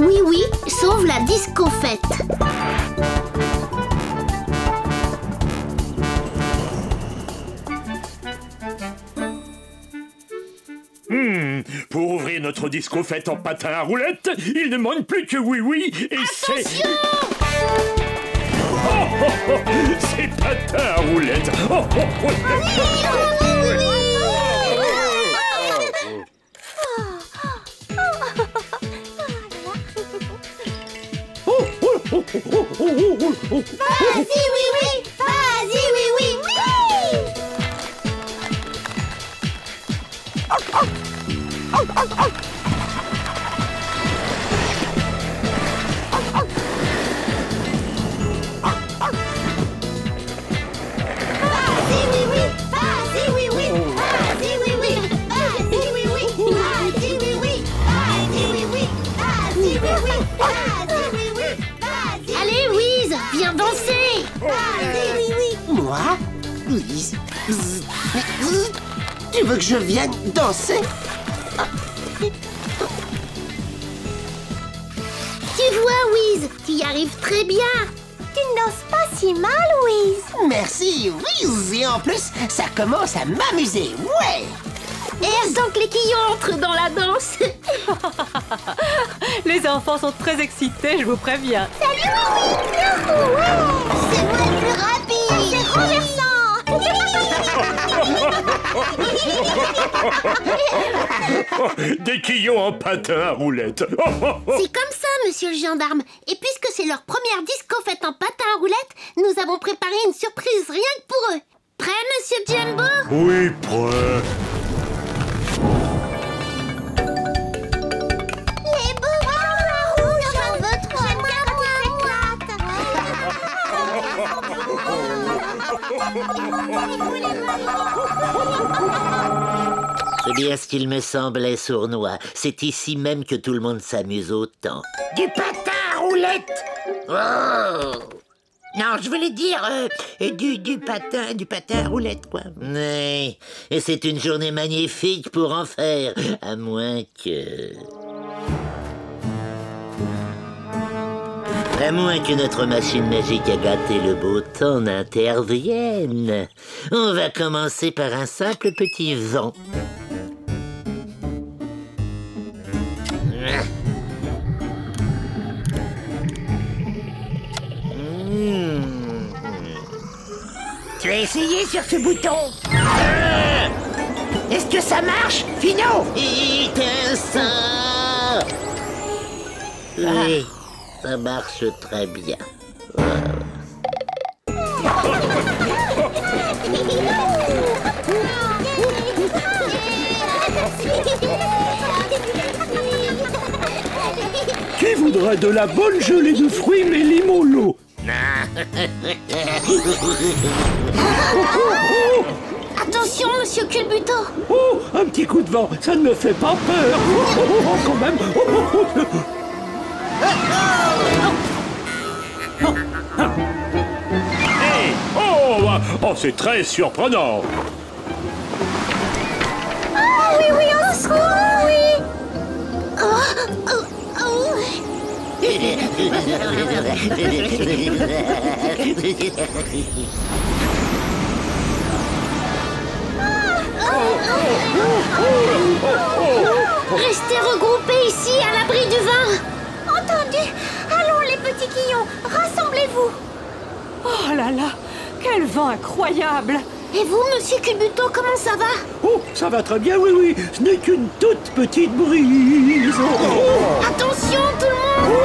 Oui, oui, sauve la disco-fête. Pour ouvrir notre disco-fête en patin à roulettes, il ne manque plus que oui et c'est... Attention! C'est patin à roulettes. Vas-y, oui! Vas-y, oui! Allez, Wiz, viens danser. Moi? Louise? Tu veux que je vienne danser? Tu vois, Wiz, tu y arrives très bien. Tu ne danses pas si mal, Wiz. Merci, Wiz. Et en plus, ça commence à m'amuser, ouais. Et attends que les quillons entrent dans la danse. Les enfants sont très excités, je vous préviens. Salut, oui. C'est moi le plus rapide. C'est renversant. Des quillons en patin à roulettes. C'est comme ça, monsieur le gendarme. Et puisque c'est leur première disco-fête en patin à roulettes, nous avons préparé une surprise rien que pour eux. Prêt, monsieur Jumbo? Oui, prêt. Les bonbons rouges, j'en veux trop. C'est bien ce qu'il me semblait, sournois. C'est ici même que tout le monde s'amuse autant. Du patin à roulettes. Oh! Non, je voulais dire du patin à roulettes, quoi. Oui, et c'est une journée magnifique pour en faire, à moins que... À moins que notre machine magique à gâter le beau temps n'intervienne. On va commencer par un simple petit vent. Tu as essayé sur ce bouton? Est-ce que ça marche, Fino? Éteins. Oui, ça marche très bien. Qui voudrait de la bonne gelée de fruits mais limolo? Attention, monsieur Culbuto. Oh, un petit coup de vent, ça ne me fait pas peur. Quand même. Hey, oh, c'est très surprenant. Oui, au secours, oui. Restez regroupés ici, à l'abri du vent. Entendu. Allons, les petits quillons, rassemblez-vous. Oh là là, quel vent incroyable! Et vous, monsieur Culbuto, comment ça va? Oh, ça va très bien, oui. Ce n'est qu'une toute petite brise. Attention, tout le monde.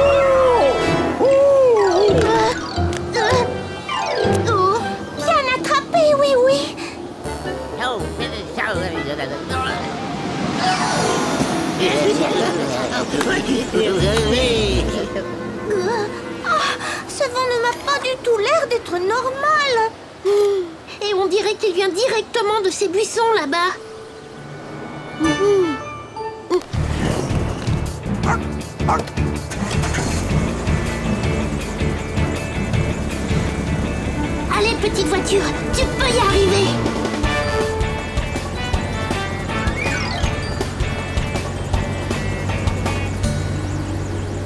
Bien attrapé, oui. Ce vent ne m'a pas du tout l'air d'être normal. Et on dirait qu'il vient directement de ces buissons là-bas. Allez, petite voiture, tu peux y arriver.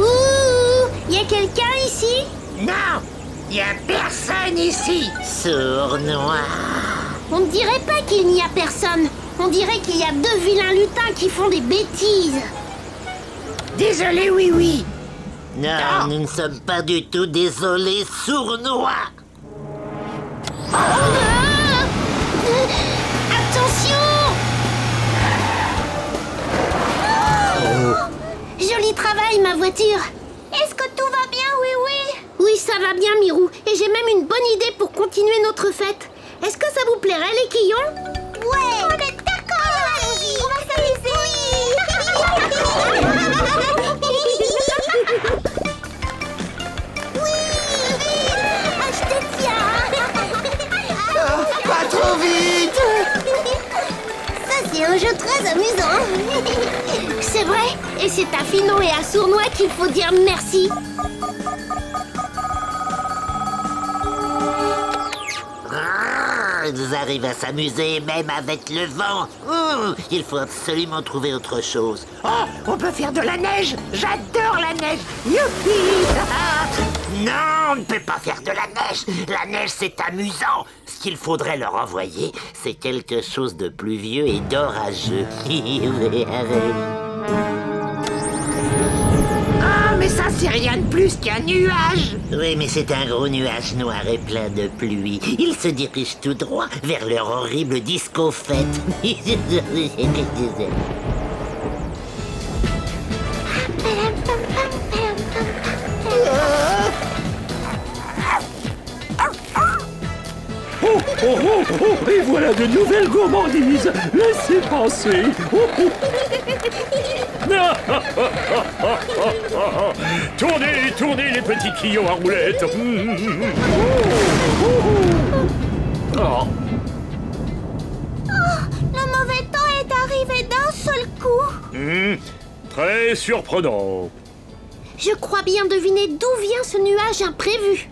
Ouh! a quelqu'un ici? Non, il a personne ici. Sournois. On ne dirait pas qu'il n'y a personne. On dirait qu'il y a deux vilains lutins qui font des bêtises. Désolé, oui. Non, nous ne sommes pas du tout désolés, Sournois. Attention! Joli travail, ma voiture. Est-ce que tout va bien, oui? Oui, ça va bien, Mirou. Et j'ai même une bonne idée pour continuer notre fête. Est-ce que ça vous plairait, les quillons? Ouais! On est d'accord! Allons-y! On va s'amuser! Oui! Ah, je te tiens! Pas trop vite! Ça, c'est un jeu très amusant. C'est vrai. Et c'est à Finot et à Sournois qu'il faut dire merci. Ils arrivent à s'amuser même avec le vent. Il faut absolument trouver autre chose. Oh, on peut faire de la neige. J'adore la neige. Youpi! Non, on ne peut pas faire de la neige. La neige, c'est amusant. Ce qu'il faudrait leur envoyer, c'est quelque chose de pluvieux et d'orageux. Ah, mais ça, c'est rien de plus qu'un nuage. Oui, mais c'est un gros nuage noir et plein de pluie. Ils se dirigent tout droit vers leur horrible disco-fête. Et voilà de nouvelles gourmandises. Laissez passer. Tournez les petits quillons à roulettes. Oh, le mauvais temps est arrivé d'un seul coup. Très surprenant. Je crois bien deviner d'où vient ce nuage imprévu.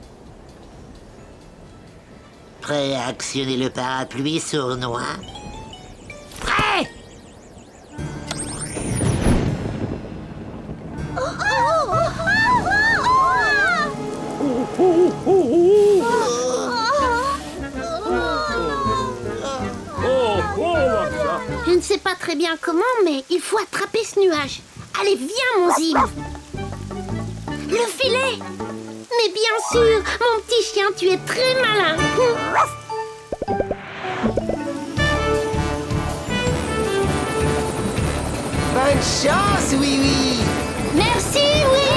Prêt à actionner le parapluie, Sournois? Prêt! Je ne sais pas très bien comment, mais il faut attraper ce nuage. Allez, viens, mon Zim. Le filet! Mais bien sûr, mon petit chien, tu es très malin. Bonne chance, oui. Merci, oui.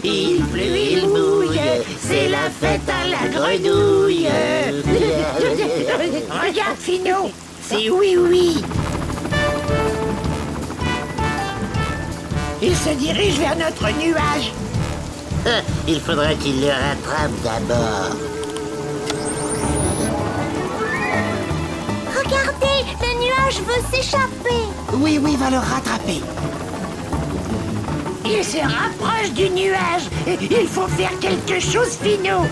Il pleut, il mouille, c'est la fête à la grenouille. Regarde, Finot, c'est oui. Il se dirige vers notre nuage. Il faudra qu'il le rattrape d'abord. Regardez, le nuage veut s'échapper. Oui, va le rattraper. Il se rapproche du nuage. Il faut faire quelque chose, Finot.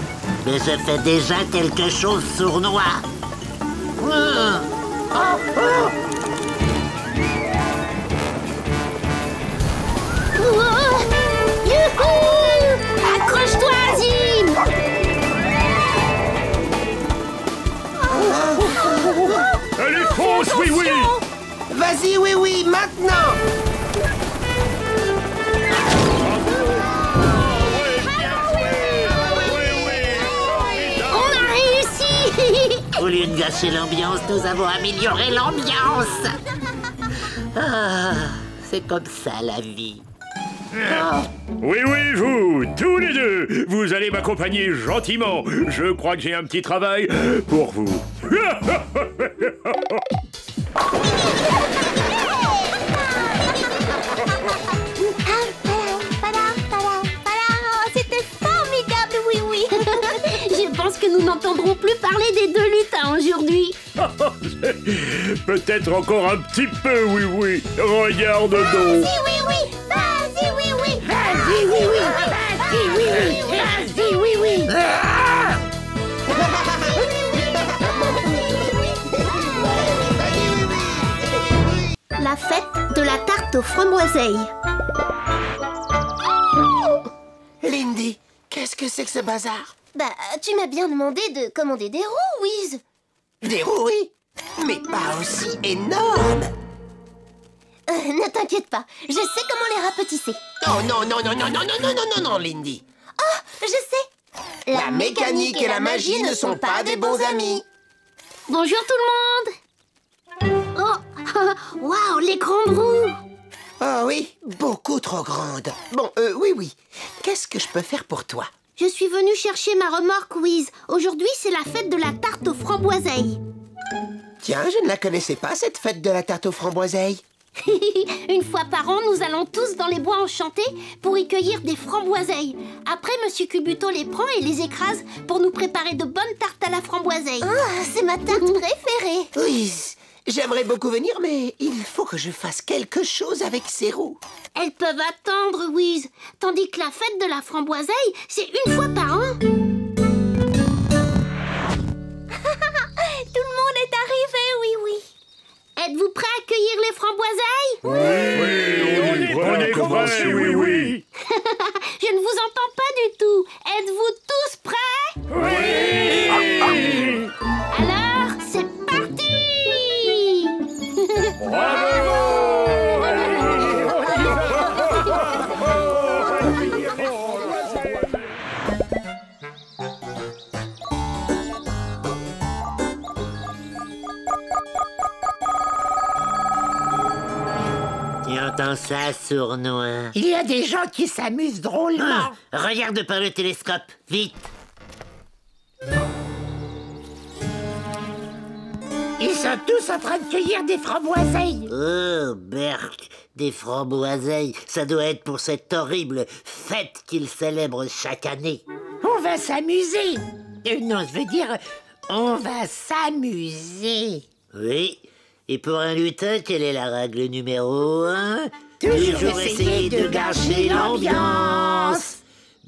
Mais je fais déjà quelque chose, Sournois. Youhou! Accroche-toi, Zim. Elle est fausse, oui. Vas-y, oui, maintenant. On a réussi. Au lieu de gâcher l'ambiance, nous avons amélioré l'ambiance. Ah, c'est comme ça la vie. Oui, vous, tous les deux, vous allez m'accompagner gentiment. Je crois que j'ai un petit travail pour vous. C'était formidable, oui. Je pense que nous n'entendrons plus parler des deux lutins aujourd'hui. Peut-être encore un petit peu, oui. Regarde donc. Vas-y, oui. Vas-y, oui. La fête de la tarte aux framboiseilles. Lindy, qu'est-ce que c'est que ce bazar? Bah, tu m'as bien demandé de commander des roues, Wiz. Des roues, oui, mais pas aussi énormes. Ne t'inquiète pas, je sais comment les rapetisser. Oh non, non, non, non, non, non, non, non, non, non, Lindy. Oh, je sais. La mécanique et la magie ne sont pas des bons amis. Bonjour tout le monde. Oh, waouh, les grandes roues. Oh oui, beaucoup trop grande. Bon, oui. Qu'est-ce que je peux faire pour toi? Je suis venue chercher ma remorque, Wiz. Aujourd'hui, c'est la fête de la tarte aux framboiseilles. Tiens, je ne la connaissais pas, cette fête de la tarte aux framboiseilles. Une fois par an, nous allons tous dans les bois enchantés pour y cueillir des framboiseilles. Après, Monsieur Culbuto les prend et les écrase pour nous préparer de bonnes tartes à la framboiseille. Ah, c'est ma tarte préférée. Oui, j'aimerais beaucoup venir, mais il faut que je fasse quelque chose avec ces roues. Elles peuvent attendre, Wiz. Tandis que la fête de la framboiseille, c'est une fois par an. Tout le monde est arrivé, oui. Êtes-vous prêts à cueillir les framboiseilles? Oui, on est prêts, oui. Je ne vous entends pas du tout. Êtes-vous tous prêts? Oui. Alors, c'est parti. Tu entends ça, sournois? Il y a des gens qui s'amusent drôlement. Regarde par le télescope, vite. Ils sont tous en train de cueillir des framboiseilles. Oh, Berk, des framboiseilles, ça doit être pour cette horrible fête qu'ils célèbrent chaque année. On va s'amuser. Non, je veux dire, on va s'amuser. Oui, et pour un lutin, quelle est la règle numéro 1? Toujours essayer de gâcher l'ambiance.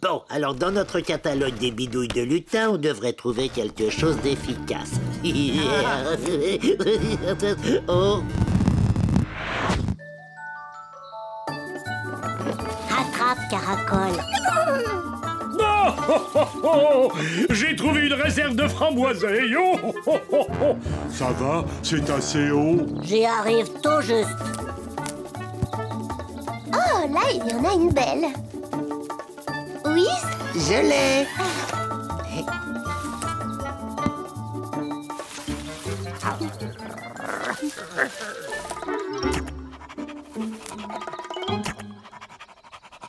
Bon, alors dans notre catalogue des bidouilles de lutin, on devrait trouver quelque chose d'efficace. Oh. Attrape, caracole. Oh, j'ai trouvé une réserve de framboiseilles. Oh. Ça va, c'est assez haut. J'y arrive tout juste. Oh, là, il y en a une belle. Oui? Je l'ai.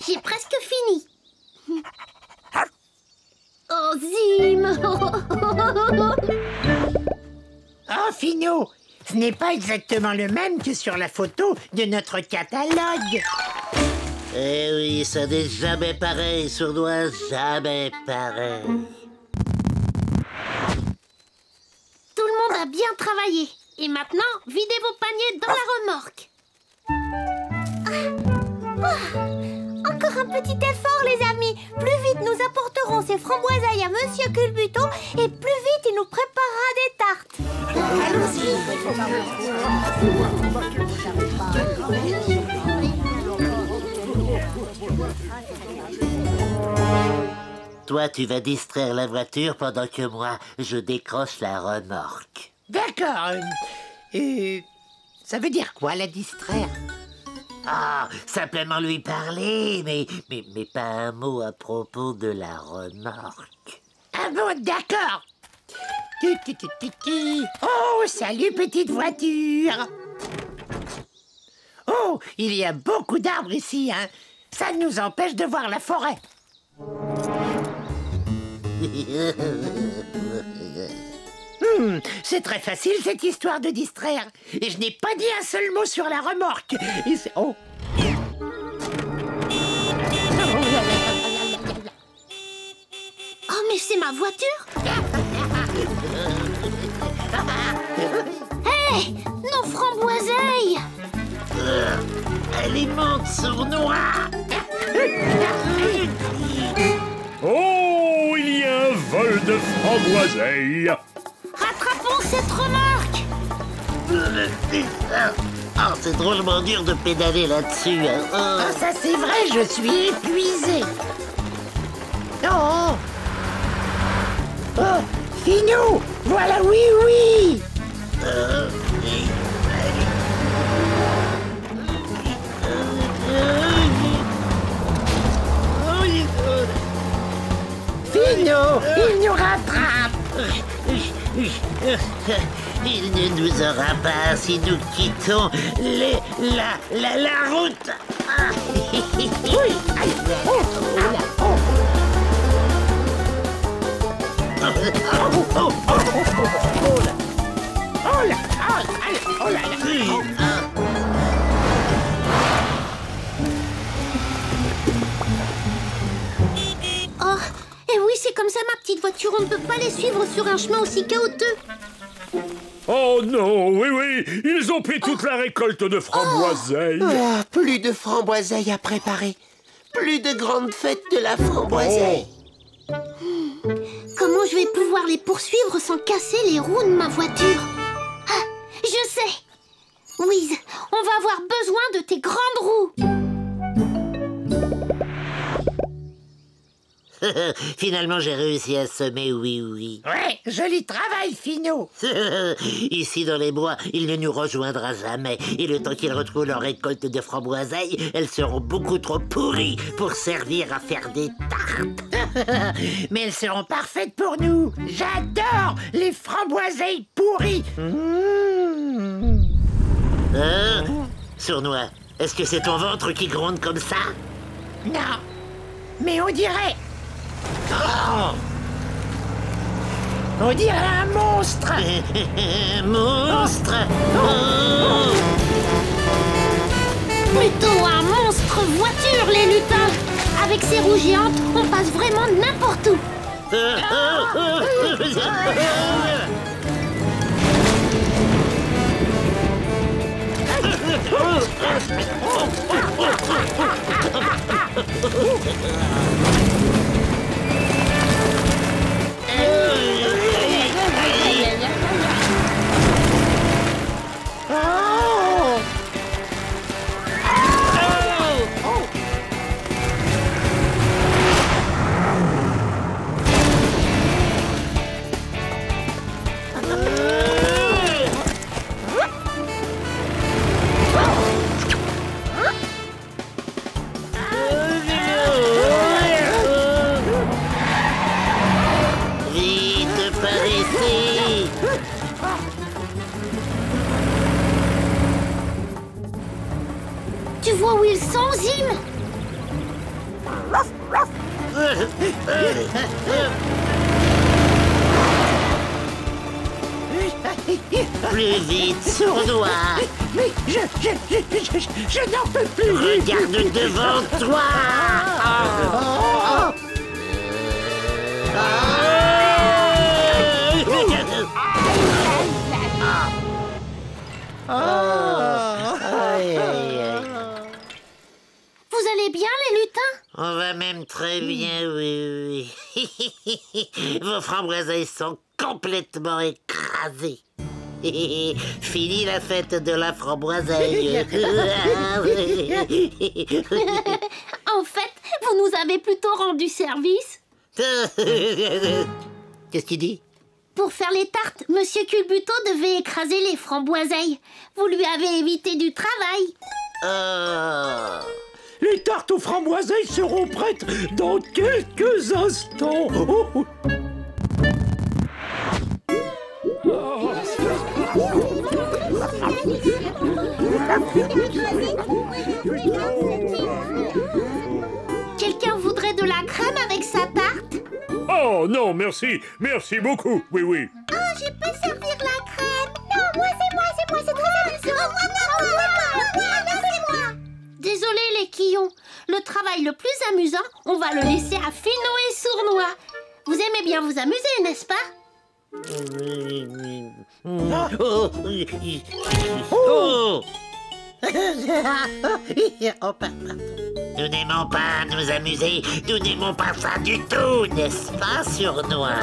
J'ai presque fini. Oh, Zim. Oh, Finot, ce n'est pas exactement le même que sur la photo de notre catalogue. Eh oui, ça n'est jamais pareil, sournois, jamais pareil. Tout le monde a bien travaillé. Et maintenant, videz vos paniers dans la remorque. Encore un petit effort, les amis. Plus vite nous apporterons ces framboiseilles à Monsieur Culbuto et plus vite il nous préparera des tartes. Toi, tu vas distraire la voiture pendant que moi, je décroche la remorque. D'accord. Ça veut dire quoi, la distraire? Ah, simplement lui parler, mais pas un mot à propos de la remorque. Ah bon, d'accord. Oh, salut, petite voiture. Oh, il y a beaucoup d'arbres ici, hein. Ça nous empêche de voir la forêt. C'est très facile, cette histoire de distraire. Et je n'ai pas dit un seul mot sur la remorque. Oh. Oh, mais c'est ma voiture. Hé, nos framboiseilles. Elle est monte sournois. Oh, il y a un vol de framboiseilles. Rattrapons cette remorque. Oh, c'est drôlement dur de pédaler là-dessus. Hein. Oh. Ah, ça c'est vrai, je suis épuisé. Oh, oh, Finou, voilà, oui, oui. Finou, il nous rattrape. Il ne nous aura pas si nous quittons la route. Ah. Oui, allez, oh, là, oh. Oh, et oui, c'est comme ça, ma petite voiture. On ne peut pas les suivre sur un chemin aussi chaotique. Oh non, oui, oui, ils ont pris toute la récolte de framboiseilles. Ah, plus de framboiseilles à préparer. Plus de grande fête de la framboiseille. Comment je vais pouvoir les poursuivre sans casser les roues de ma voiture? Ah, je sais! Whiz, on va avoir besoin de tes grandes roues. Finalement, j'ai réussi à semer oui. Ouais, joli travail, Finou. Ici, dans les bois, il ne nous rejoindra jamais. Et le temps qu'ils retrouvent leur récolte de framboiseilles, elles seront beaucoup trop pourries pour servir à faire des tartes. Mais elles seront parfaites pour nous. J'adore les framboiseilles pourries. Sournois, est-ce que c'est ton ventre qui gronde comme ça? Non, mais on dirait... Oh. On dirait un monstre. Monstre. Oh. Plutôt un monstre voiture, les lutins. Avec ses roues géantes, on passe vraiment n'importe où. Tu vois où ils sont, Zim? Plus vite, Sournois. Mais je n'en peux plus. Regarde devant toi. Vous allez bien, les lutins? On va même très bien, oui. Vos framboiseilles sont complètement écrasées. Fini la fête de la framboiseille. En fait, vous nous avez plutôt rendu service. Qu'est-ce qu'il dit? Pour faire les tartes, Monsieur Culbuto devait écraser les framboiseilles. Vous lui avez évité du travail. Les tartes aux framboiseilles seront prêtes dans quelques instants. Quelqu'un voudrait de la crème avec sa tarte? Oh non, merci. Merci beaucoup. Oui. Oh, je peux servir la crème. Non, moi, c'est très amusant. C'est moi. Désolé, les quillons. Le travail le plus amusant, on va le laisser à Finou et Sournois. Vous aimez bien vous amuser, n'est-ce pas? Nous n'aimons pas nous amuser, nous n'aimons pas ça du tout, n'est-ce pas, Sournois?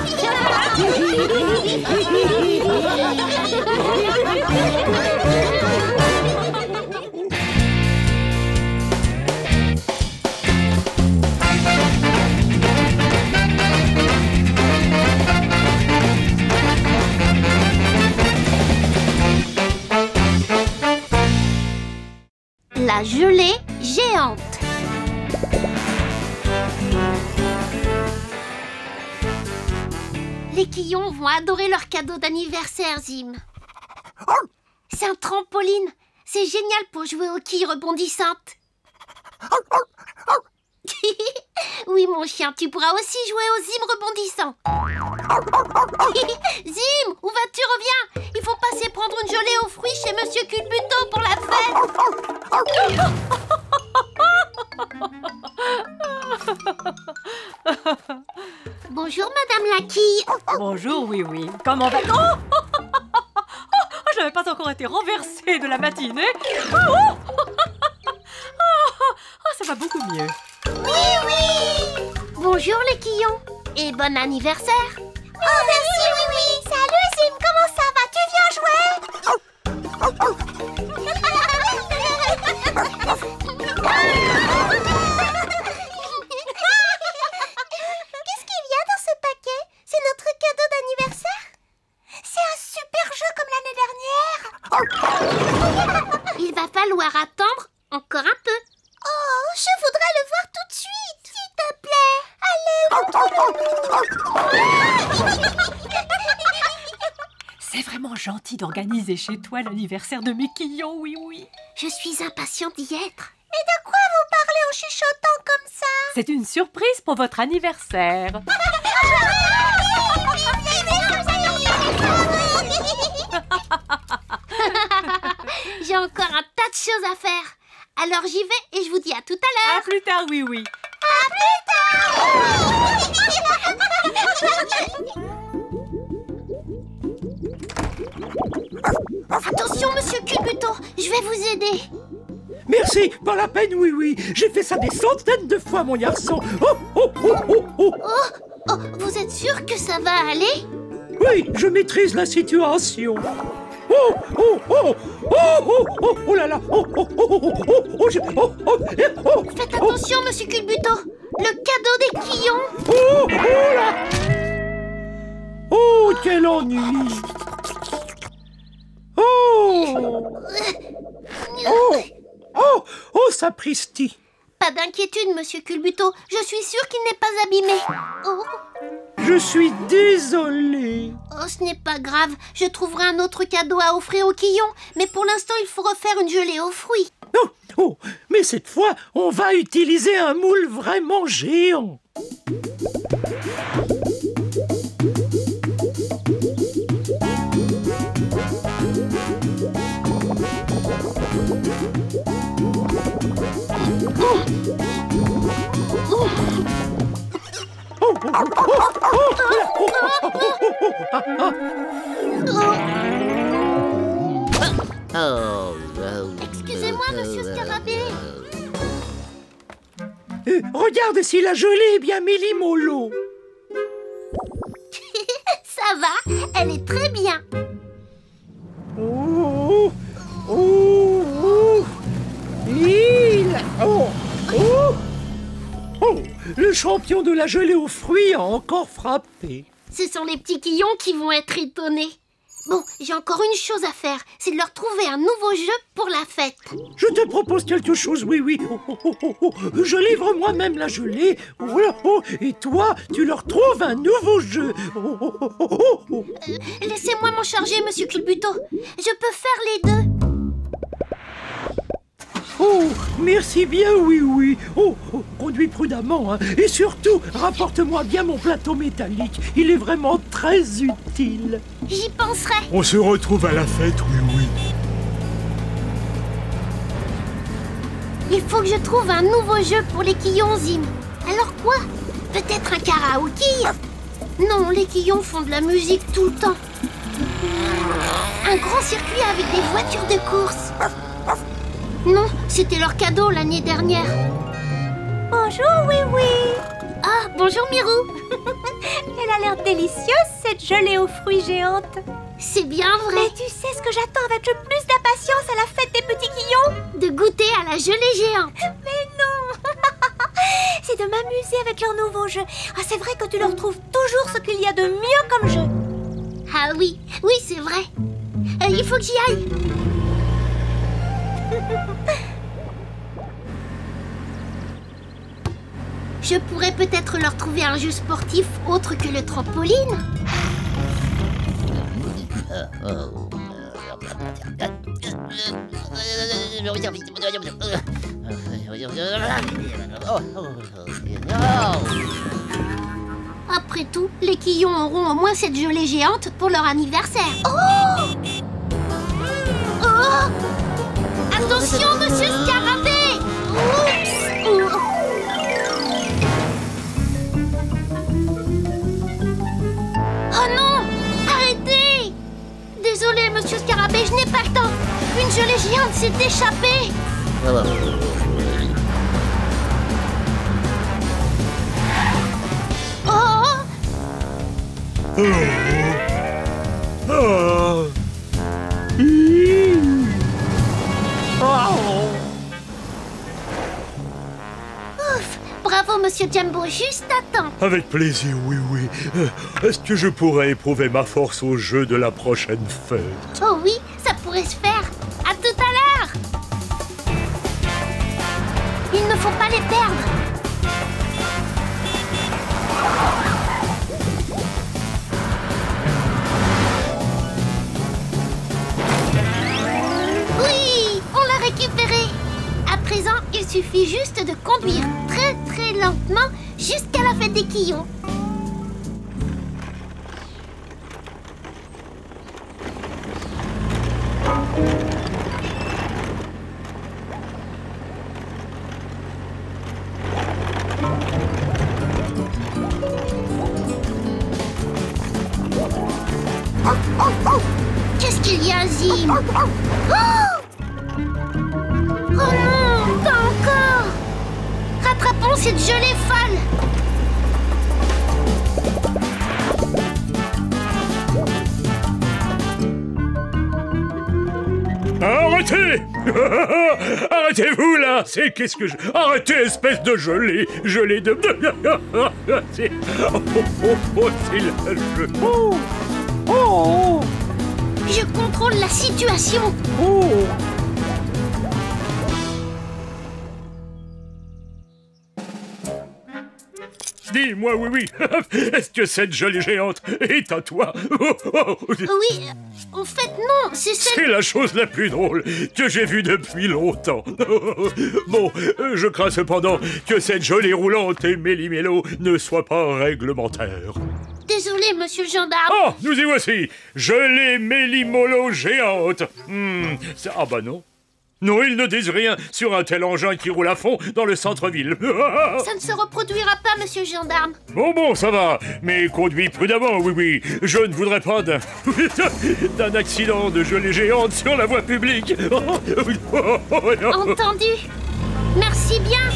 la gelée géante. Les Quillons vont adorer leur cadeau d'anniversaire, Zim. C'est un trampoline. C'est génial pour jouer aux quilles rebondissantes. Oui, mon chien, tu pourras aussi jouer aux Zim rebondissants. Zim, où vas-tu? Reviens. Il faut passer prendre une gelée aux fruits chez Monsieur Culbuto pour la fête. Bonjour, Madame la quille. Bonjour, oui, oui. Comment va... Oh, je n'avais pas encore été renversée de la matinée. Ça va beaucoup mieux. Oui, oui. Bonjour, les Quillons. Et bon anniversaire. Oh, merci, oui, oui. Salut, Zim, comment ça va? Tu viens jouer? Qu'est-ce qu'il y a dans ce paquet? C'est notre cadeau d'anniversaire? C'est un super jeu comme l'année dernière. Il va falloir attendre encore un peu. Oh, je voudrais le voir tout de suite, s'il te plaît. Allez. C'est vraiment gentil d'organiser chez toi l'anniversaire de mes Quillons, oui, oui. Je suis impatiente d'y être. Et de quoi vous parlez en chuchotant comme ça? C'est une surprise pour votre anniversaire. J'ai encore un tas de choses à faire. Alors j'y vais et je vous dis à tout à l'heure. À plus tard, oui, oui. À plus tard. Attention, Monsieur Culbuto, je vais vous aider. Merci, pas la peine, oui, oui. J'ai fait ça des centaines de fois, mon garçon. Oh, vous êtes sûr que ça va aller? Oui, je maîtrise la situation. Oh là là. Faites attention, Monsieur Culbuto. Le cadeau des Quillons. Oh là. Oh, quel ennui. Oh, sapristi. Pas d'inquiétude, Monsieur Culbuto. Je suis sûre qu'il n'est pas abîmé. Oh. Je suis désolé. Oh, ce n'est pas grave. Je trouverai un autre cadeau à offrir aux Quillons. Mais pour l'instant, il faut refaire une gelée aux fruits. Oh, mais cette fois, on va utiliser un moule vraiment géant. Excusez-moi, Monsieur Scarabée. Regarde si la gelée est bien méli-mollo. Ça va, elle est très bien. Le champion de la gelée aux fruits a encore frappé. Ce sont les petits Quillons qui vont être étonnés. Bon, j'ai encore une chose à faire, c'est de leur trouver un nouveau jeu pour la fête. Je te propose quelque chose, oui, oui. Je livre moi-même la gelée. Et toi, tu leur trouves un nouveau jeu. Laissez-moi m'en charger, Monsieur Culbuto. Je peux faire les deux. Oh, merci bien, oui, oui. Conduis prudemment, hein. Et surtout, rapporte-moi bien mon plateau métallique. Il est vraiment très utile. J'y penserai. On se retrouve à la fête, oui, oui. Il faut que je trouve un nouveau jeu pour les Quillons, Zim. Alors quoi? Peut-être un karaoké? Non, les Quillons font de la musique tout le temps. Un grand circuit avec des voitures de course. Non, c'était leur cadeau l'année dernière. Bonjour, oui, oui. Ah, bonjour Mirou. Elle a l'air délicieuse, cette gelée aux fruits géante. C'est bien vrai. Mais tu sais ce que j'attends avec le plus d'impatience à la fête des petits Quillons? De goûter à la gelée géante. Mais non. C'est de m'amuser avec leur nouveau jeu. Ah, c'est vrai que tu leur trouves toujours ce qu'il y a de mieux comme jeu. Ah oui, oui, c'est vrai. Il faut que j'y aille. Je pourrais peut-être leur trouver un jeu sportif autre que le trampoline. Après tout, les Quillons auront au moins cette gelée géante pour leur anniversaire. Oh! Oh! Attention, monsieur Scarabée! Oups! Oh. Oh non! Arrêtez! Désolé, monsieur Scarabée, je n'ai pas le temps. Une gelée géante s'est échappée. Ouf! Bravo, monsieur Jumbo, juste à temps. Avec plaisir, oui, oui. Est-ce que je pourrais éprouver ma force au jeu de la prochaine fête? Oh oui, ça pourrait se faire. À tout à l'heure. Il ne faut pas les perdre. Oui, on l'a récupéré. À présent, il suffit juste de conduire très très lentement jusqu'à la fête des Quillons. Qu'est-ce qu'il y a, Zim? Oh non, pas encore! Rattrapons cette gelée folle! Arrêtez! Arrêtez-vous là! Qu'est-ce que je... Arrêtez, espèce de gelée! Gelée de... C'est... c'est la gelée... Oh! Je contrôle la situation! Oh! Dis-moi, oui, est-ce que cette gelée géante est à toi? Oui, en fait, non, c'est celle... C'est la chose la plus drôle que j'ai vue depuis longtemps. Bon, je crains cependant que cette gelée roulante et méli-mélo ne soit pas réglementaire. Désolé, monsieur le gendarme. Oh, nous y voici! Gelée méli-molo géante. Ah bah non. Non, ils ne disent rien sur un tel engin qui roule à fond dans le centre-ville. Ça ne se reproduira pas, monsieur le gendarme. Bon, ça va. Mais conduis prudemment, oui. Je ne voudrais pas d'un accident de gelée géante sur la voie publique. Entendu. Merci bien.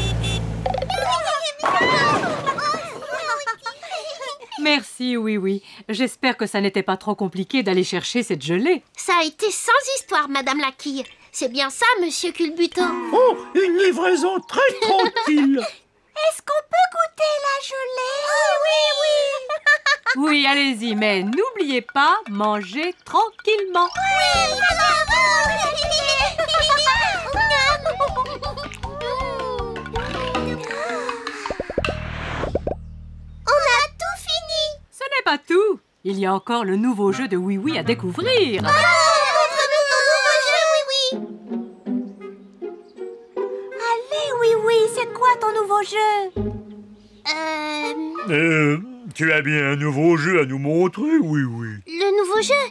Merci, oui. J'espère que ça n'était pas trop compliqué d'aller chercher cette gelée. Ça a été sans histoire, madame la quille. C'est bien ça, monsieur Culbuto. Oh, une livraison très tranquille. Est-ce qu'on peut goûter la gelée? Oh, oui. Oui, allez-y, mais n'oubliez pas, mangez tranquillement. Oui, on a tout fini. Ce n'est pas tout. Il y a encore le nouveau jeu de Oui à découvrir. Oui, c'est quoi ton nouveau jeu? Tu as bien un nouveau jeu à nous montrer, oui. Le nouveau jeu?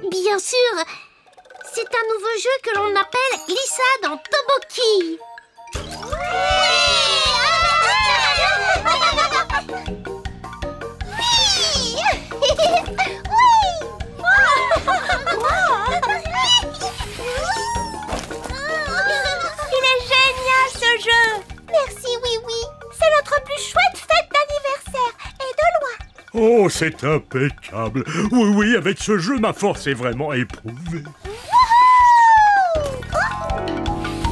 Bien sûr. C'est un nouveau jeu que l'on appelle glissade en toboki. Il est génial ce jeu. Merci, oui. C'est notre plus chouette fête d'anniversaire. Et de loin. Oh, c'est impeccable. Oui, avec ce jeu, ma force est vraiment éprouvée.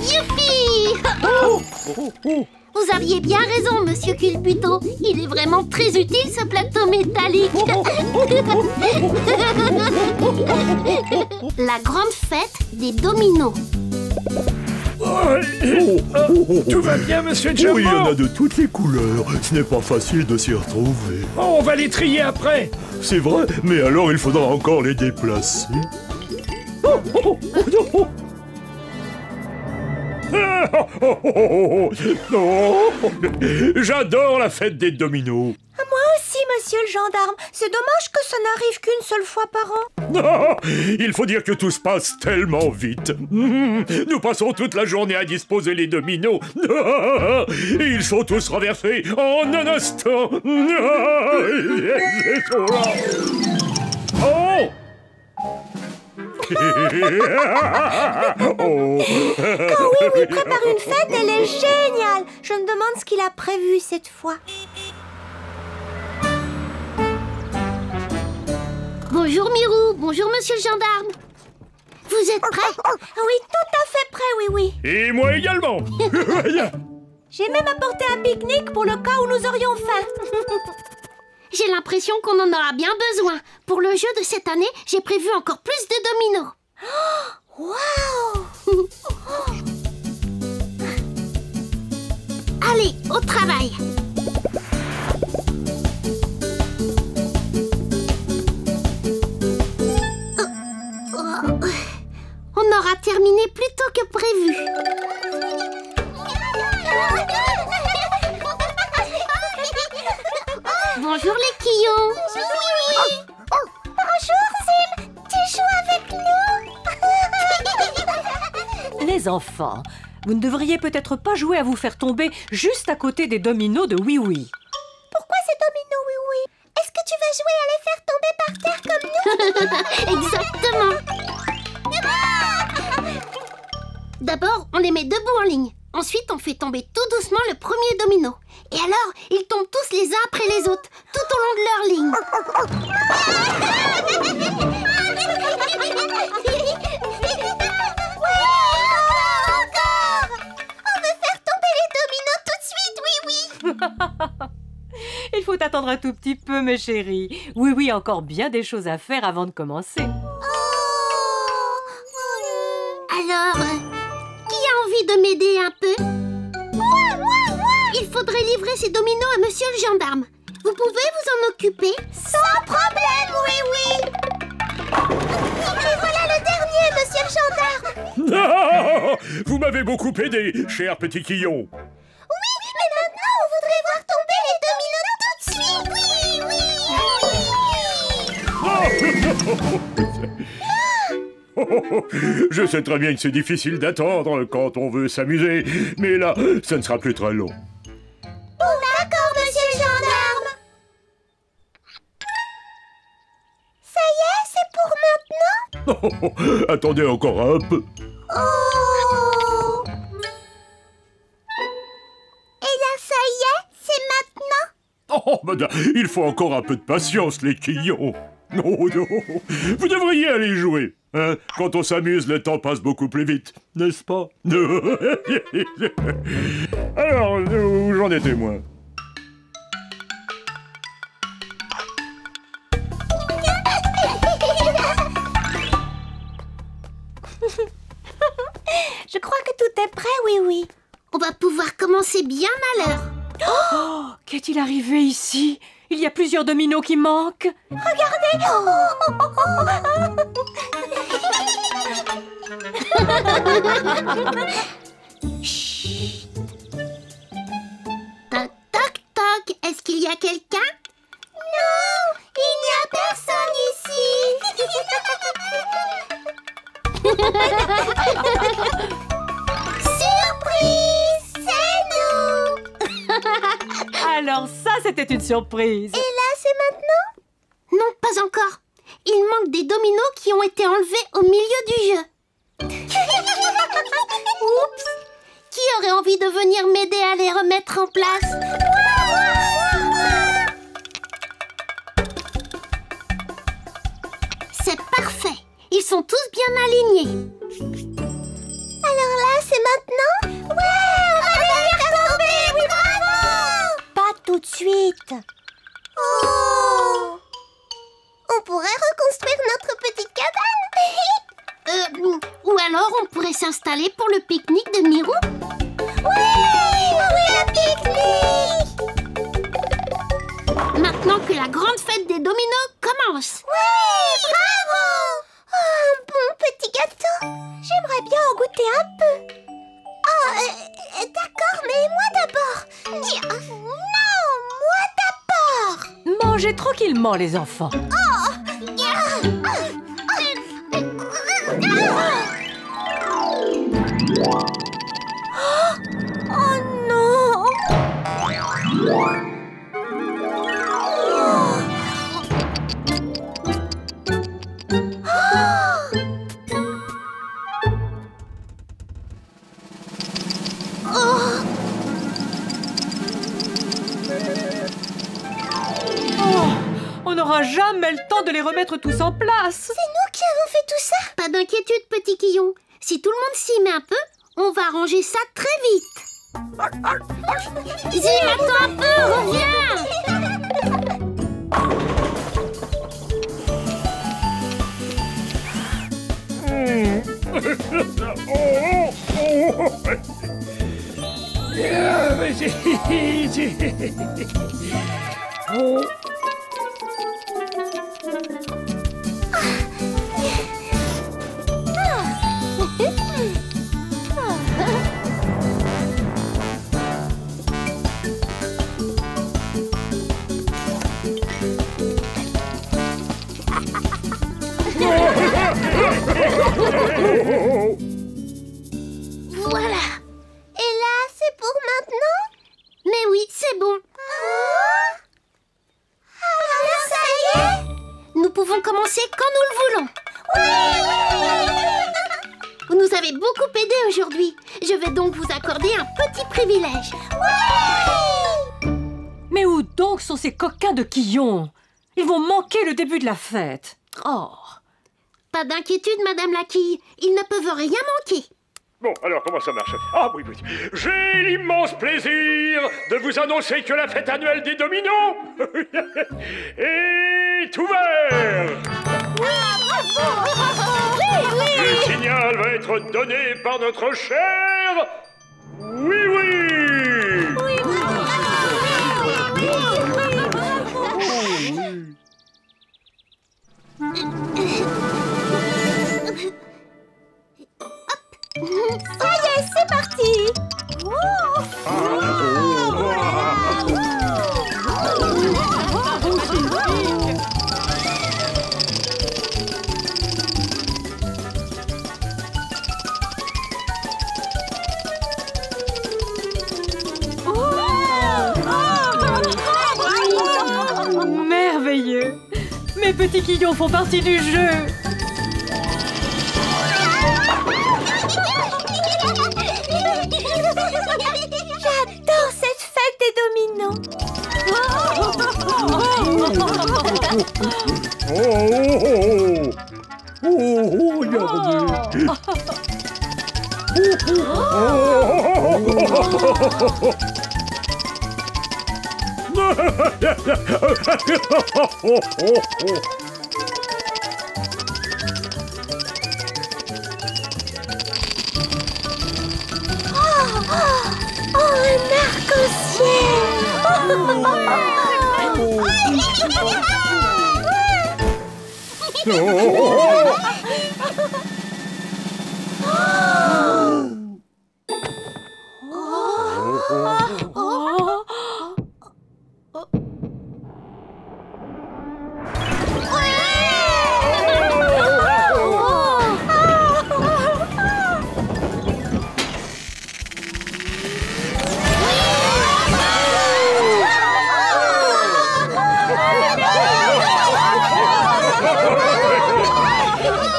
Youpi! Vous aviez bien raison, monsieur Culbuto. Il est vraiment très utile, ce plateau métallique. La grande fête des dominos. Tout va bien, monsieur Oui, il y en Jumbo? a de toutes les couleurs. Ce n'est pas facile de s'y retrouver. Oh, on va les trier après. C'est vrai, mais alors il faudra encore les déplacer. Non. J'adore la fête des dominos. Moi aussi, monsieur le gendarme. C'est dommage que ça n'arrive qu'une seule fois par an. Non, il faut dire que tout se passe tellement vite. Nous passons toute la journée à disposer les dominos. Et ils sont tous renversés en un instant. Oh! Quand Oui prépare une fête, elle est géniale. Je me demande ce qu'il a prévu cette fois. Bonjour Mirou, bonjour monsieur le gendarme. Vous êtes prêts? Ah oui, tout à fait prêt, oui. Et moi également. J'ai même apporté un pique-nique pour le cas où nous aurions faim. J'ai l'impression qu'on en aura bien besoin. Pour le jeu de cette année, j'ai prévu encore plus de dominos. Waouh! Allez, au travail. On aura terminé plus tôt que prévu. Bonjour les quillons. Bonjour Zim, tu joues avec nous? Les enfants, vous ne devriez peut-être pas jouer à vous faire tomber juste à côté des dominos de Oui Oui. Pourquoi ces dominos, oui? Est-ce que tu vas jouer à les faire tomber par terre comme nous? Exactement. D'abord, on les met debout en ligne. Ensuite, on fait tomber tout doucement le premier domino. Et alors, ils tombent tous les uns après les autres, tout au long de leur ligne. Encore! On veut faire tomber les dominos tout de suite, oui. Il faut attendre un tout petit peu, mes chéris. Oui Oui a encore bien des choses à faire avant de commencer. Alors, qui a envie de m'aider un peu? Moi. Il faudrait livrer ces dominos à monsieur le gendarme. Vous pouvez vous en occuper? Sans problème, oui. Et voilà le dernier, monsieur le gendarme. Vous m'avez beaucoup aidé, cher petit quillon. Oui, mais maintenant, on voudrait voir tomber les dominos tout de suite, Je sais très bien que c'est difficile d'attendre quand on veut s'amuser, mais là, ça ne sera plus très long. D'accord, monsieur le gendarme. Ça y est, c'est pour maintenant? Attendez encore un peu. Oh! Et là, ça y est, c'est maintenant? Oh, madame, il faut encore un peu de patience, les quillons. Oh, non. Vous devriez aller jouer. Hein? Quand on s'amuse, le temps passe beaucoup plus vite, n'est-ce pas? Alors, où j'en étais, moi? Je crois que tout est prêt, oui. On va pouvoir commencer bien à l'heure. Oh, qu'est-il arrivé ici? Il y a plusieurs dominos qui manquent. Regardez! Chut. Toc, toc, toc. Est-ce qu'il y a quelqu'un? Non, il n'y a personne ici. Surprise, c'est nous. Alors ça, c'était une surprise. Et là, c'est maintenant? Non, pas encore. Il manque des dominos qui ont été enlevés au milieu du jeu. Oups. Qui aurait envie de venir m'aider à les remettre en place? C'est parfait. Ils sont tous bien alignés. Alors là, c'est maintenant? Ouais, on va les faire tomber, oui, bravo! Pas tout de suite. Oh! On pourrait reconstruire notre petite cabane. Ou alors, on pourrait s'installer pour le pique-nique de Mirou? Oui, un pique-nique! Maintenant que la grande fête des dominos commence. Oui, bravo! Oh, un bon petit gâteau. J'aimerais bien en goûter un peu. Oh, d'accord, mais moi d'abord. Non, moi d'abord. Mangez tranquillement, les enfants. Oh non! On n'aura jamais le temps de les remettre tous en place. C'est nous qui avons fait tout ça? Pas d'inquiétude, petit Quillon. Si tout le monde s'y met un peu, on va ranger ça très vite. Zim, attends un peu, reviens! Voilà. Et là, c'est pour maintenant? Mais oui, c'est bon. Alors ça y est? Nous pouvons commencer quand nous le voulons. Vous nous avez beaucoup aidé aujourd'hui. Je vais donc vous accorder un petit privilège. Mais où donc sont ces coquins de Quillon? Ils vont manquer le début de la fête. Oh. Pas d'inquiétude, Madame la Quille. Ils ne peuvent rien manquer. Bon, alors comment ça marche? Ah oui. J'ai l'immense plaisir de vous annoncer que la fête annuelle des dominos est ouverte. Le signal va être donné par notre cher Oui. Ça y est, c'est parti! Merveilleux! Mes petits Quillons font partie du jeu! J'adore cette fête des dominos! Regardez. Oh, un arc-en-ciel!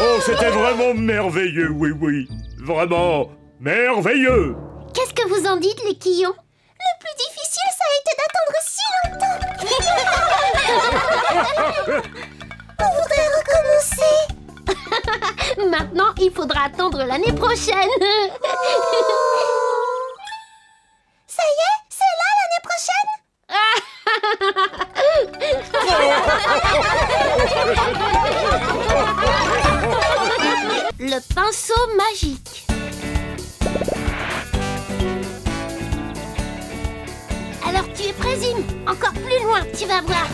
Oh, c'était vraiment merveilleux, oui. Vraiment merveilleux. Qu'est-ce que vous en dites, les Quillons? Le plus difficile, ça a été d'attendre si longtemps! On voudrait recommencer! Maintenant, il faudra attendre l'année prochaine. Ça y est, c'est là l'année prochaine? Le pinceau magique. Alors tu es prêt, Zim? Encore plus loin, tu vas voir.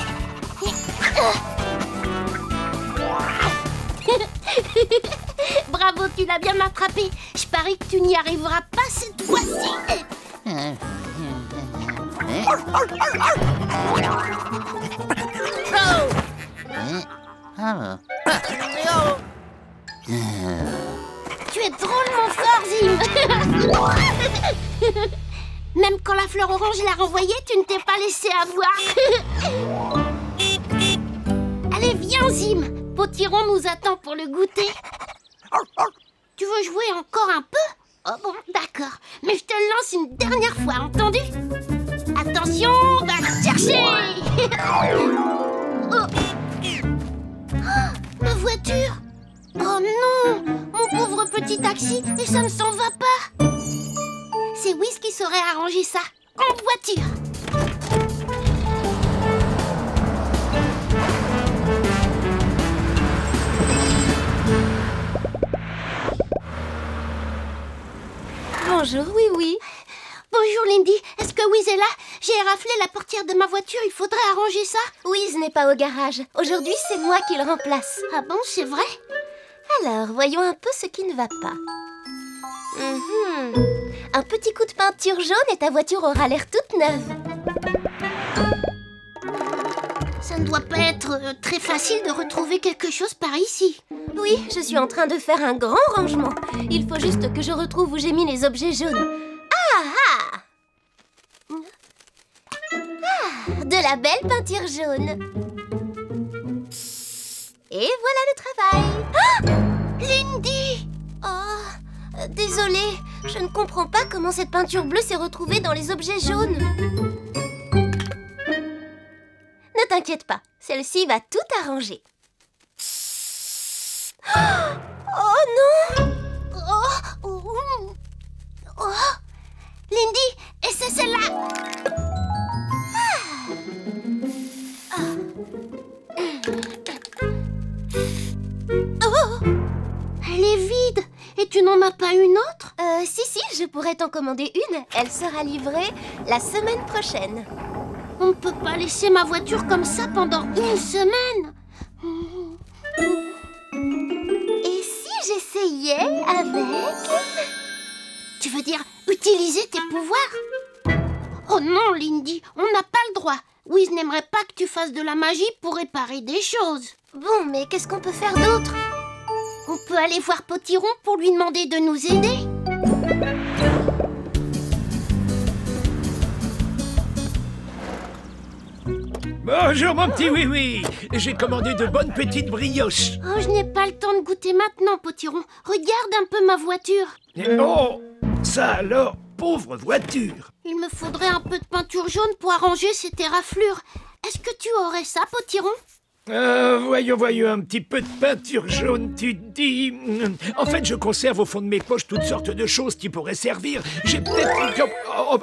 Bravo, tu l'as bien attrapé. Je parie que tu n'y arriveras pas cette fois-ci. Tu es drôlement fort, Zim. Même quand la fleur orange l'a renvoyée, tu ne t'es pas laissé avoir. Allez, viens, Zim. Potiron nous attend pour le goûter. Tu veux jouer encore un peu? Oh bon, d'accord. Mais je te le lance une dernière fois, entendu? Attention, va le chercher. Oh. Ma voiture. Oh non, mon pauvre petit taxi, et ça ne s'en va pas. C'est Wiz qui saurait arranger ça. En voiture. Bonjour, oui. Bonjour Lindy, est-ce que Wiz est là? J'ai raflé la portière de ma voiture, il faudrait arranger ça. Wiz n'est pas au garage. Aujourd'hui, c'est moi qui le remplace. Ah bon, c'est vrai? Alors, voyons un peu ce qui ne va pas. Un petit coup de peinture jaune et ta voiture aura l'air toute neuve. Ça ne doit pas être très facile de retrouver quelque chose par ici. Oui, je suis en train de faire un grand rangement. Il faut juste que je retrouve où j'ai mis les objets jaunes. De la belle peinture jaune. Et voilà le travail. Lindy! Oh, désolée, je ne comprends pas comment cette peinture bleue s'est retrouvée dans les objets jaunes. Ne t'inquiète pas, celle-ci va tout arranger. Oh non! Oh. Lindy, et c'est celle-là! Oh! Elle est vide! Et tu n'en as pas une autre? Si, je pourrais t'en commander une. Elle sera livrée la semaine prochaine. On ne peut pas laisser ma voiture comme ça pendant une semaine. Et si j'essayais avec... Tu veux dire utiliser tes pouvoirs? Oh non, Lindy, on n'a pas le droit. Wiz n'aimerait pas que tu fasses de la magie pour réparer des choses. Bon, mais qu'est-ce qu'on peut faire d'autre? On peut aller voir Potiron pour lui demander de nous aider. Bonjour mon petit oui-oui. J'ai commandé de bonnes petites brioches. Oh, je n'ai pas le temps de goûter maintenant, Potiron. Regarde un peu ma voiture. Oh, ça alors, pauvre voiture. Il me faudrait un peu de peinture jaune pour arranger ces éraflures. Est-ce que tu aurais ça, Potiron? Voyons, un petit peu de peinture jaune, tu dis... En fait, je conserve au fond de mes poches toutes sortes de choses qui pourraient servir. J'ai peut-être... Oh,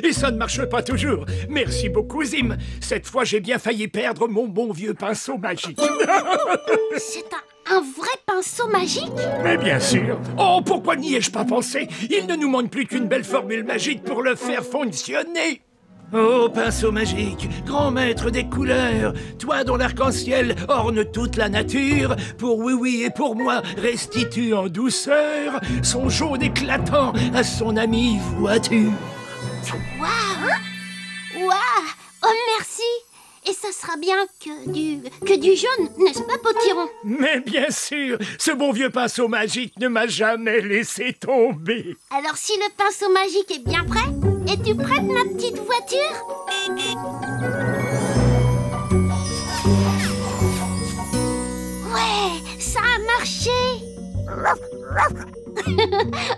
et ça ne marche pas toujours. Merci beaucoup, Zim. Cette fois, j'ai bien failli perdre mon bon vieux pinceau magique. C'est un vrai pinceau magique? Mais bien sûr. Oh, pourquoi n'y ai-je pas pensé? Il ne nous manque plus qu'une belle formule magique pour le faire fonctionner. Oh, pinceau magique, grand maître des couleurs, toi dont l'arc-en-ciel orne toute la nature, pour oui et pour moi restitue en douceur son jaune éclatant à son amie voiture. Waouh! Oh, merci! Et ça sera bien que du jaune, n'est-ce pas, Potiron? Mais bien sûr, ce bon vieux pinceau magique ne m'a jamais laissé tomber. Alors si le pinceau magique est bien prêt, es-tu prête, ma petite voiture? Ouais, ça a marché!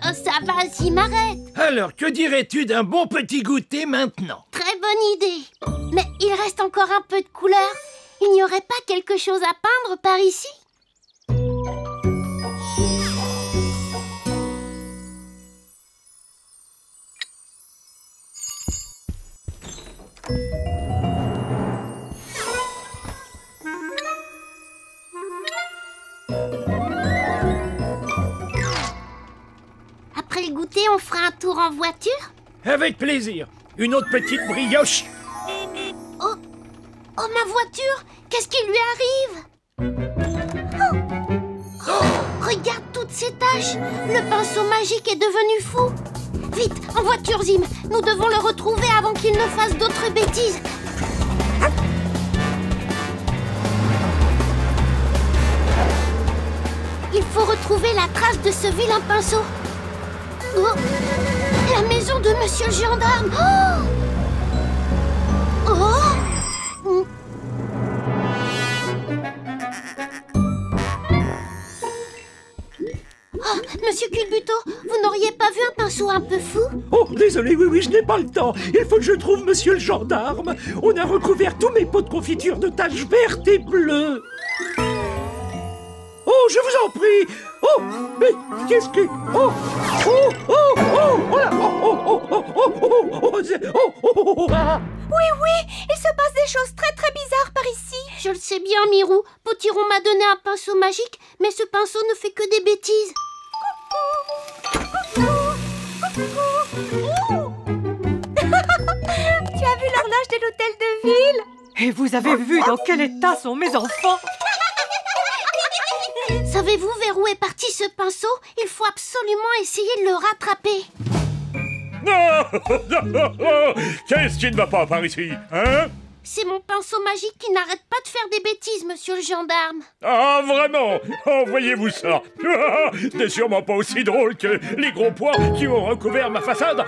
Oh, ça va, Zim, arrête! Alors, que dirais-tu d'un bon petit goûter maintenant? Très bonne idée! Mais il reste encore un peu de couleur. Il n'y aurait pas quelque chose à peindre par ici? goûter, on fera un tour en voiture? Avec plaisir. Une autre petite brioche. Oh, ma voiture! Qu'est-ce qui lui arrive? Regarde toutes ces taches! Le pinceau magique est devenu fou! Vite, en voiture, Zim! Nous devons le retrouver avant qu'il ne fasse d'autres bêtises! Il faut retrouver la trace de ce vilain pinceau! Oh, la maison de Monsieur le Gendarme! Oh! Oh, Monsieur Culbuto, vous n'auriez pas vu un pinceau un peu fou? Oh, désolé, oui, je n'ai pas le temps. Il faut que je trouve monsieur le gendarme. On a recouvert tous mes pots de confiture de taches vertes et bleues. Oh, je vous en prie. Oh, mais qu'est-ce que... Oh là. Oui, il se passe des choses très bizarres par ici. Je le sais bien, Mirou. Potiron m'a donné un pinceau magique, mais ce pinceau ne fait que des bêtises. Tu as vu l'horloge de l'hôtel de ville? Et vous avez vu dans quel état sont mes enfants? Savez-vous vers où est parti ce pinceau? Il faut absolument essayer de le rattraper. Qu'est-ce qui ne va pas par ici, hein? C'est mon pinceau magique qui n'arrête pas de faire des bêtises, monsieur le gendarme. Ah, vraiment? Envoyez-vous ça. Ce n'est sûrement pas aussi drôle que les gros pois qui ont recouvert ma façade.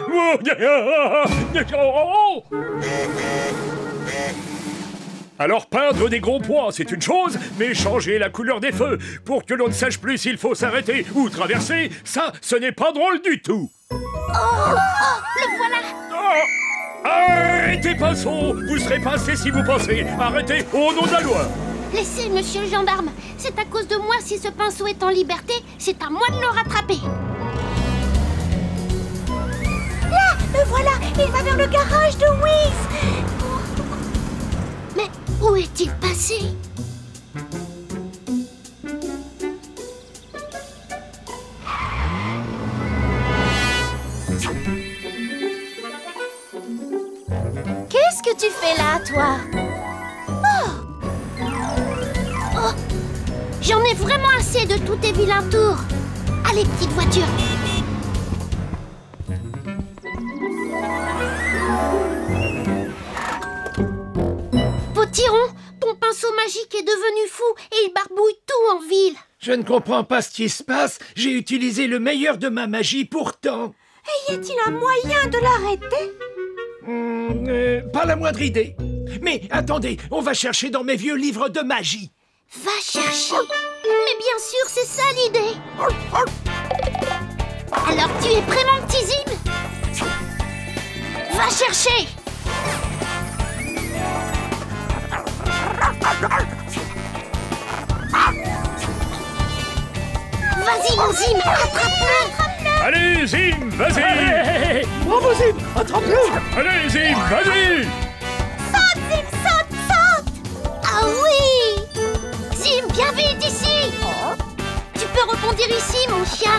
Alors peindre des gros pois, c'est une chose, mais changer la couleur des feux pour que l'on ne sache plus s'il faut s'arrêter ou traverser, ça, ce n'est pas drôle du tout. Le voilà. Arrêtez, pinceau! Vous serez pincé si vous pensez. Arrêtez, au nom de la loi. Laissez, monsieur le gendarme. C'est à cause de moi si ce pinceau est en liberté. C'est à moi de le rattraper. Là, le voilà. Il va vers le garage de Whis. Mais où est-il passé? Qu'est-ce que tu fais là, toi? Oh, j'en ai vraiment assez de tous tes vilains tours. Allez, petite voiture. Potiron, ton pinceau magique est devenu fou et il barbouille tout en ville. Je ne comprends pas ce qui se passe. J'ai utilisé le meilleur de ma magie pourtant. Et y a-t-il un moyen de l'arrêter? Pas la moindre idée. Mais attendez, on va chercher dans mes vieux livres de magie. Va chercher. Mais bien sûr, c'est ça l'idée. Alors tu es prêt, mon petit Zim? Va chercher. Vas-y, mon Zim, attrape-le. Allez, Zim, vas-y. Bravo, Zim, attrape-le. Allez, Zim, vas-y. Saute, Zim, saute, saute. Ah oui. Zim, viens vite ici. Tu peux rebondir ici, mon chien.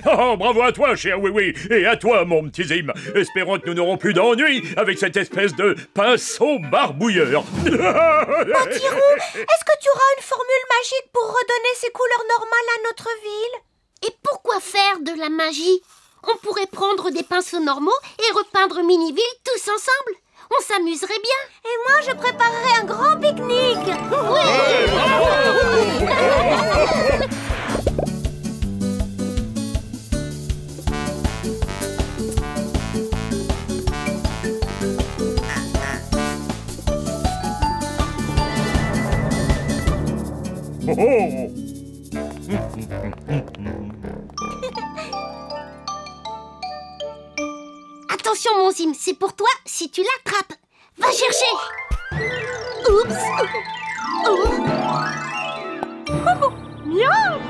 Oh, bravo à toi, cher Oui-Oui, et à toi, mon petit Zim. Espérons que nous n'aurons plus d'ennuis avec cette espèce de pinceau barbouilleur. Potiron, est-ce que tu auras une formule magique pour redonner ses couleurs normales à notre ville? Et pourquoi faire de la magie? On pourrait prendre des pinceaux normaux et repeindre Miniville tous ensemble. On s'amuserait bien. Et moi, je préparerai un grand pique-nique. Oh. Attention, mon Zim, c'est pour toi si tu l'attrapes. Va chercher. Oups. Oh. Miam.